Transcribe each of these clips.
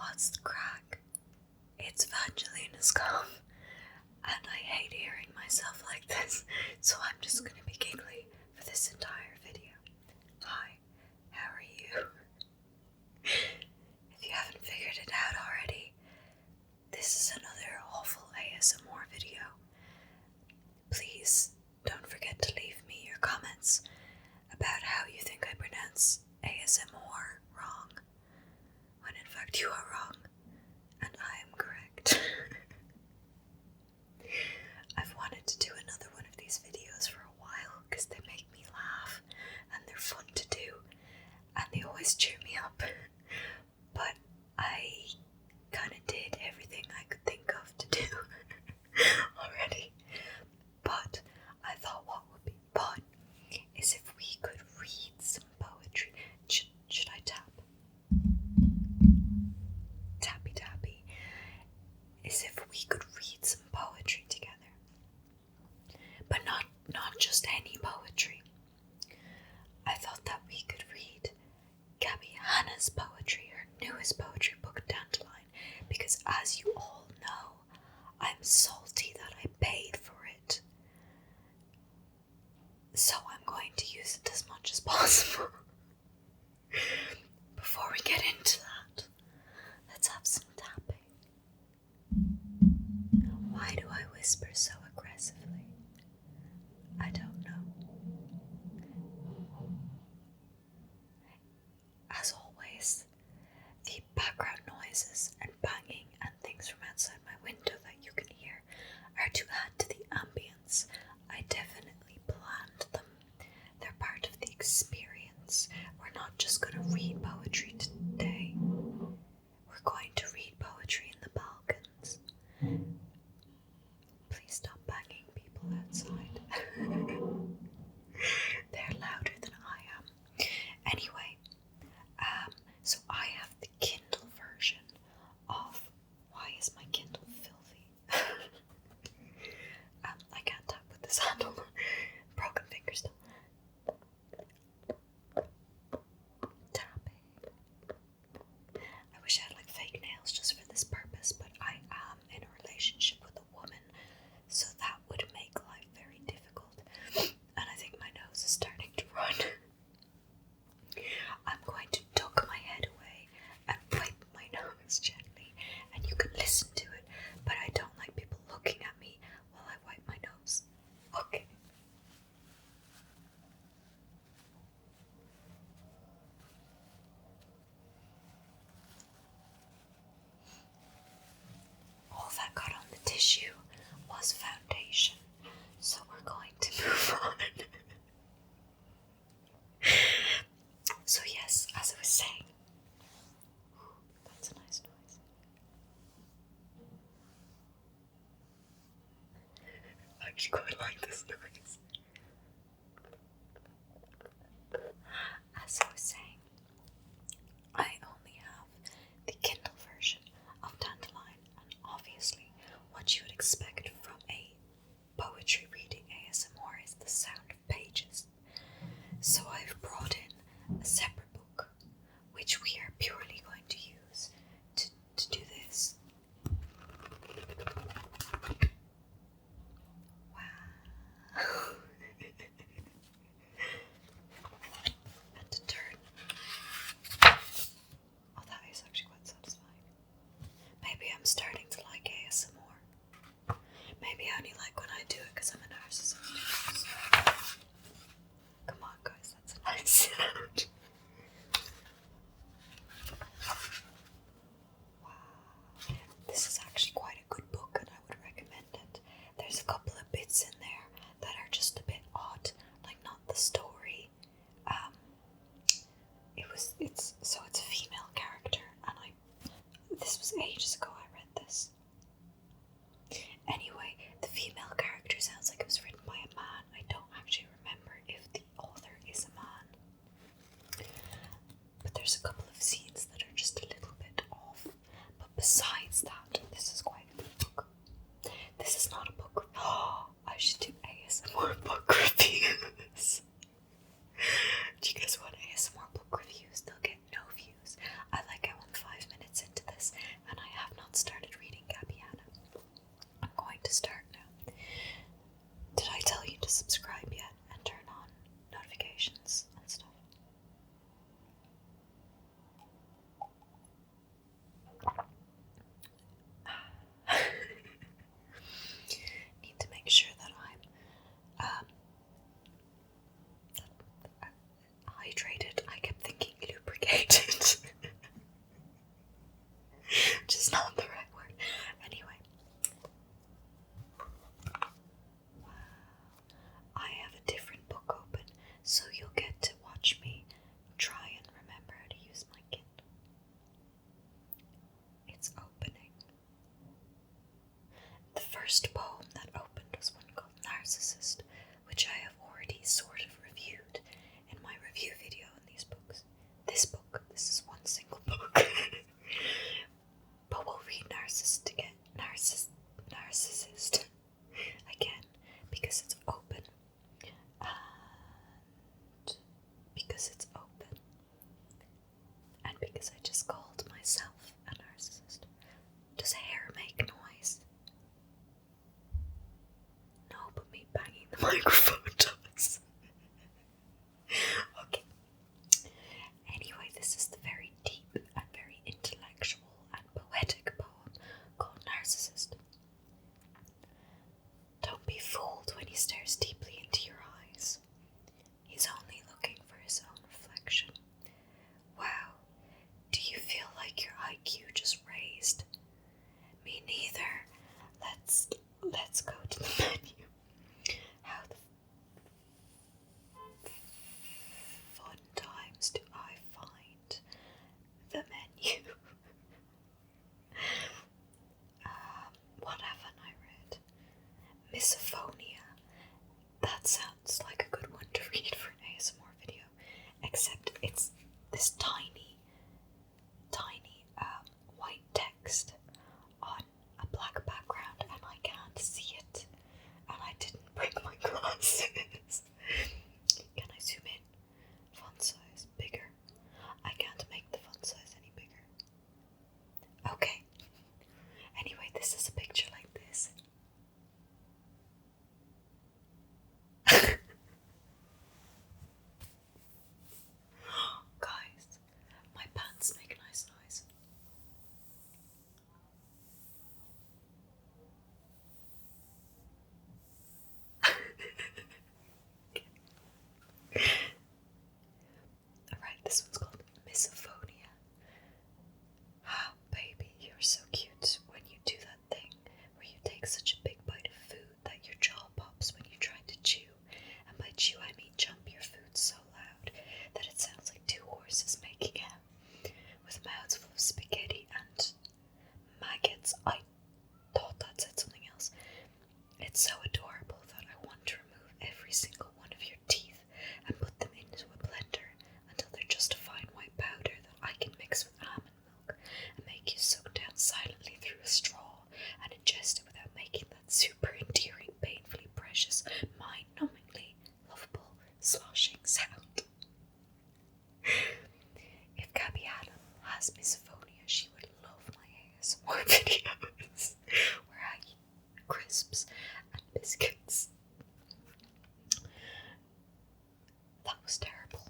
What's the crack? It's VangelinaSkov, and I hate hearing myself like this, so I'm just gonna be giggly for this entire video. Hi, how are you? If you haven't figured it out already, this is another awful ASMR video. Please don't forget to leave me your comments about how you think I pronounce ASMR wrong, when in fact you are wrong, and I am correct. I've wanted to do another one of these videos for a while because they make me laugh and they're fun to do and they always cheer me up, but I kind of did everything I could think of to do already. But I thought what would be fun is if we could read some poetry. Should I tap? Tappy tappy. Is if we could read some poetry together. But not just any poetry. I thought that we could read Gabbie Hanna's poetry, her newest poetry book, Dandelion, because as you all know, I'm salty that I paid for it. So I'm going to use it as much as possible. Before we get into that, let's have some tapping. Why do I whisper so aggressively? I don't know. As always, the background noises and banging and things from outside my window that you can hear are to add to the ambience. I definitely planned them. They're part of the experience. We're not just going to read poetry today. We're going to read poetry in the balconies. Please stop banging people outside. They're louder than I am. Anyway, so I have the Kindle version of... Why is my Kindle filthy? I can't tap with this handle. Broken fingers though. Tapping. I wish I had like fake nails just for this purpose, but I am in a relationship with a woman, so that would make life very difficult. And I think my nose is starting to run. I'm going to duck my head away and wipe my nose gently, and you can listen to it, but I don't like people looking at me while I wipe my nose. Okay. All that got on the tissue was foundation, so we're going to move on. So yes, as I was saying, that's a nice noise. I actually quite like this noise. As I was saying, I only have the Kindle version of Dandelion, and obviously what you would expect from a poetry reading ASMR is the sound of pages. So I've brought in a separate book, which we are purely going to use to do this. Wow. And to turn. Oh, that is actually quite satisfying. Maybe I'm starting to like ASMR. Maybe I only like when I do it because I'm a narcissist. Come on, guys, that's a nice sound. Wow. This is actually quite a good book and I would recommend it. There's a couple of bits in there that are just a bit odd, like not the story. It's a female character, and this was ages ago I read this. Anyway, the female character sounds like it was written by a man. I don't actually remember if the author is a man. But there's a couple of scenes that are just a little bit off. But besides that, this is quite a good book. This is not a book. Oh, I should do ASMR book reviews. Do you guys want ASMR book reviews? They'll get no views. I like how I'm 5 minutes into this which is not the right word. Anyway. I have a different book open, so you'll get to watch me try and remember how to use my Kindle. It's opening. The first poem that opened was one called Narcissist, which I have already sort of reviewed in my review video on these books. This is one single book. But we'll read Narcissist again, Narcissist again, because it's open. And because it's open. And because I just called myself a narcissist. Does hair make noise? No, but me banging the microphone does. Okay. Anyway, this is the very deep and very intellectual and poetic poem called Narcissist. Don't be fooled when he stares deeply into your eyes. He's only looking for his own reflection. Wow, do you feel like your IQ just raised? Me neither. Let's go to the menu. How the fun times do I find the menu? What haven't I read? Misophonia. That sounds like a good one to read for an ASMR video, except it's this tiny white text on a black background and I can't see it, and I didn't bring my glasses. Can I zoom in? Font size bigger. I can't make the font size any bigger. Okay. Anyway, this is a picture like this. Guys, my pants make a nice noise. Alright, this one's called Misophonia. Ah, baby, you're so cute when you do that thing where you take such a big bite of food that your jaw pops when you try to chew. And by chew I mean jump your food so loud that it sounds like two horses making out, with mouths full of spaghetti and maggots. I thought that said something else. It's so adorable that I want to remove every single one of your teeth and put them into a blender until they're just a fine white powder that I can mix with almond milk and make you suck down silently through a straw and ingest it without making that super endearing, painfully precious, mind-numbingly lovable sloshing sound. If Gabbie Hanna has misophonia, she would love my ASMR videos where I eat crisps and biscuits. That was terrible.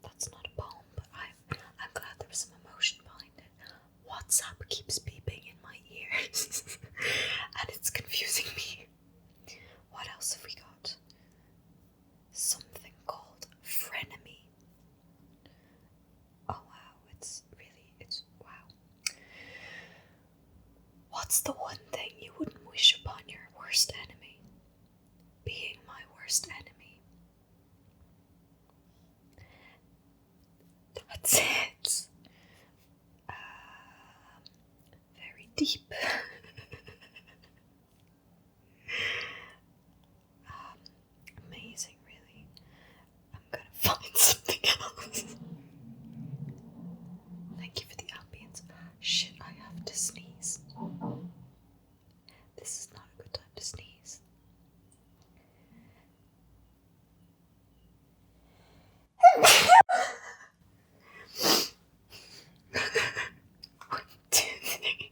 That's not a poem, but I'm glad there was some emotion behind it. WhatsApp keeps beeping in my ears and it's confusing me. What else have we got? Something called frenemy. Oh wow, it's wow. What's the one thing you wouldn't wish upon your worst enemy? Being my worst enemy. That's it. Very deep. Amazing, really. I'm gonna find something else. Thank you for the ambience. Shit, I have to sneeze. This is not a good time to sneeze. One, two, three.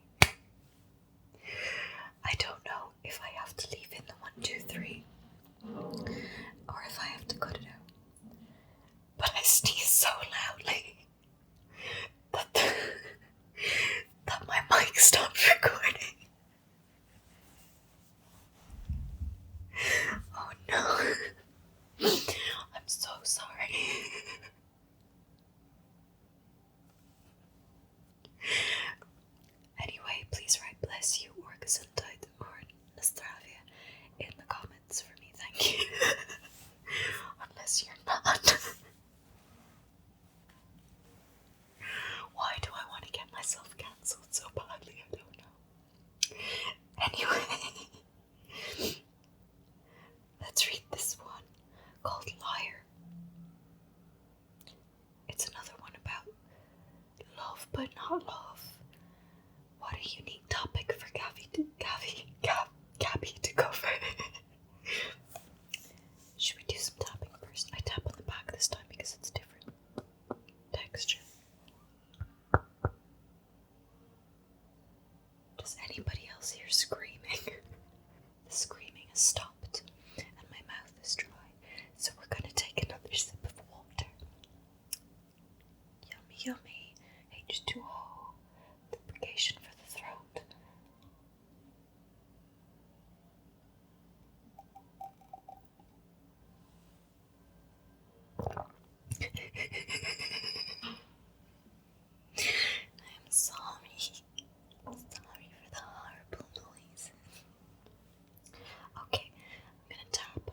unique topic for Gabbie to cover. Should we do some tapping first? I tap on the back this time because it's different texture. Does anybody else hear screaming? The screaming has stopped and my mouth is dry, so we're gonna take another sip of water. Yummy, yummy. H2O. Lubrication for the throat. I'm sorry. Sorry for the horrible noise. Okay, I'm gonna tap.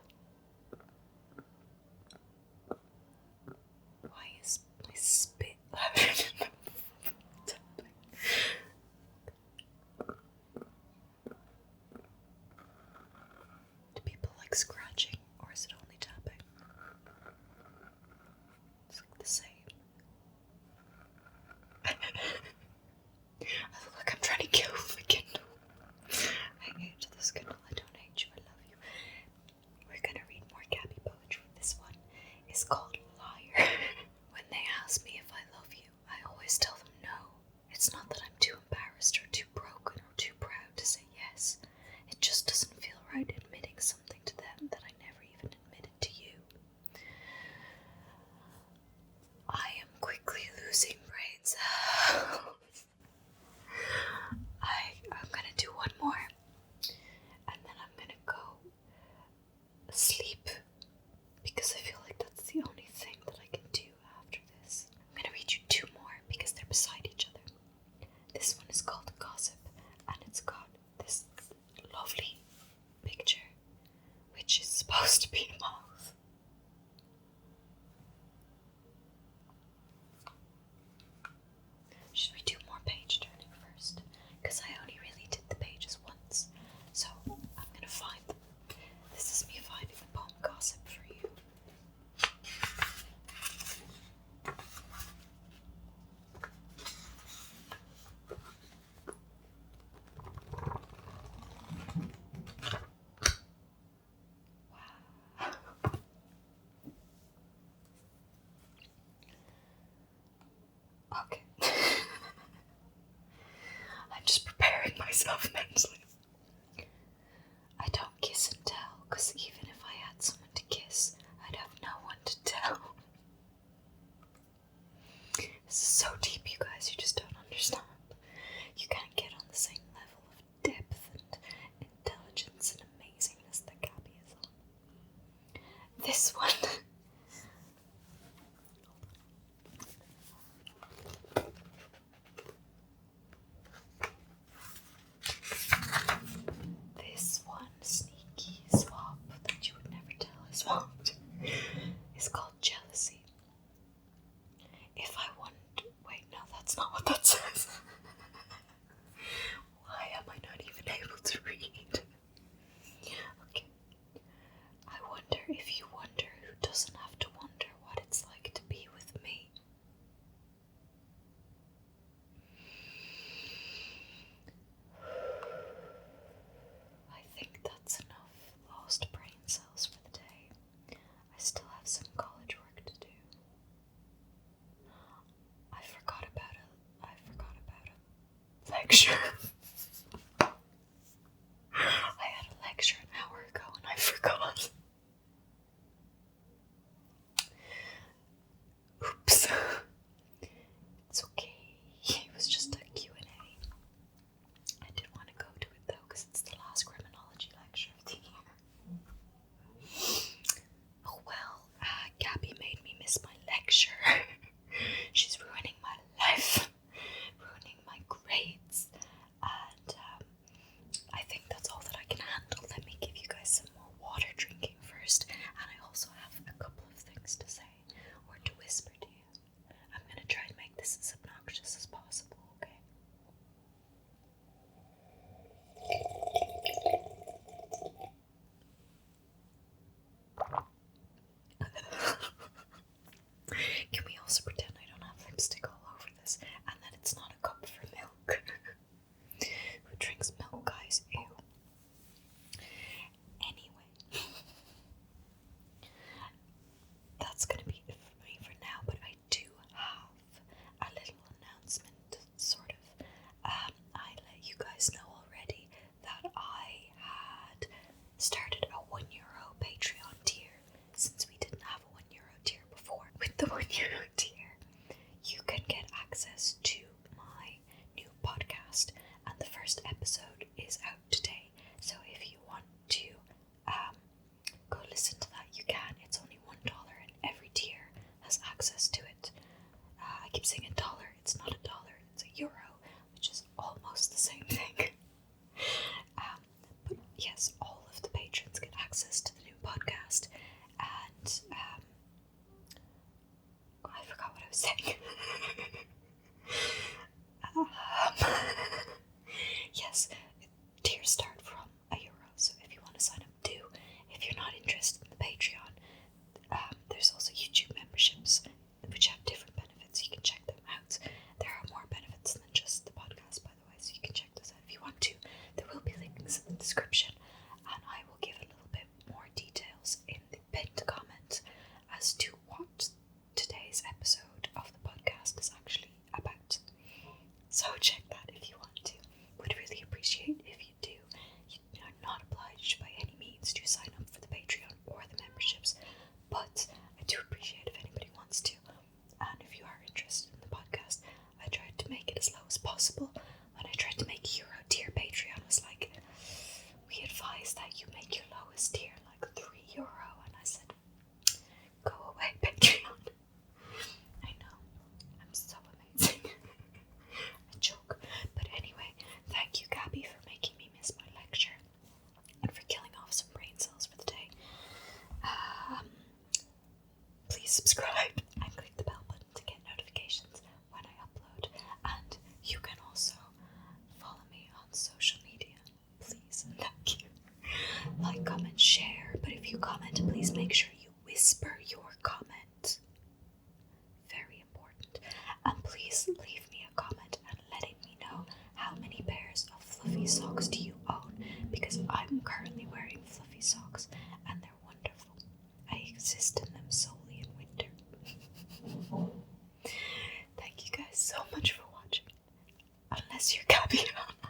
Why is my spit louder than tapping? Do people like scratching, or is it only tapping? It's like the same. I look like I'm trying to kill the Kindle. I hate this Kindle. I don't hate you. I love you. We're gonna read more Gabbie poetry. This one is called Liar. When they ask me if I love you, I always tell them no. It's not that I'm too embarrassed or too broken or too proud to say yes. It just doesn't feel right admitting something to them that I never even admitted to you. I am quickly losing brain cells. I'm gonna do one more, and then I'm gonna go sleep, because I feel like that's the only thing that I can do after this. I'm gonna read you two more because they're beside each other. This one is called Gossip, and it's got this lovely picture, which is supposed to be a mouth. Should we do more page turning first? Because I only really did the pages once. So I'm gonna find them. This is me finding the poem Gossip for you. Wow. Okay. I'm just preparing myself mentally. I don't kiss and tell, because even if I had someone to kiss, I'd have no one to tell. This is so deep, you guys, you just don't understand. You can't get on the same level of depth and intelligence and amazingness that Gabbie is on. This one. This one sneaky swap that you would never tell I swapped is called Jealousy. If I want... Wait, no, that's not what that says. Why am I not even able to read? Okay. I wonder if you wonder who doesn't have to wonder what it's like to be with me. I think that's enough lost brain cells for the day. I still have some college work to do. I forgot about a lecture. I had a lecture an hour ago and I forgot. Oops. It's okay. It was just a Q&A. I did want to go to it though, because it's the last criminology lecture of the year. Oh well, Gabbie made me miss my lecture. She's ruining my life, ruining my grades, first episode is out today, so if you want to go listen to that, you can. It's only $1 and every tier has access to it. I keep saying $1, it's not $1, it's €1, which is almost the same thing. But yes, all of the patrons get access to the new podcast, and I forgot what I was saying. Yes, tiers start from €1, so if you want to sign up, do. If you're not interested in the Patreon, there's also YouTube memberships, which have different benefits. You can check them out. There are more benefits than just the podcast, by the way, so you can check those out if you want to. There will be links in the description, and I will give a little bit more details in the pinned comment as to what today's episode of the podcast is actually about. So check that if you want to. Would really appreciate if you do. You are not obliged by any means to sign up for the Patreon or the memberships, but I do appreciate if anybody wants to. And if you are interested in the podcast, I tried to make it as low as possible. When I tried to make €1 tier, Patreon was like, we advise that you make your lowest tier like €3, and I said, go away, Patreon. I know, I'm so amazing. I joke. But anyway, thank you, Gabbie, for making me miss my lecture and for killing off some brain cells for the day. Please subscribe and click the bell button to get notifications when I upload. And you can also follow me on social media, please. Thank you. Like, comment, share. But if you comment, please make sure you whisper your comment. Very important. And please leave me a comment and letting me know how many pairs of fluffy socks do you own, because I'm currently wearing fluffy socks and they're wonderful. I exist in them solely in winter. Thank you guys so much for watching. Unless you're Gabbie Hanna.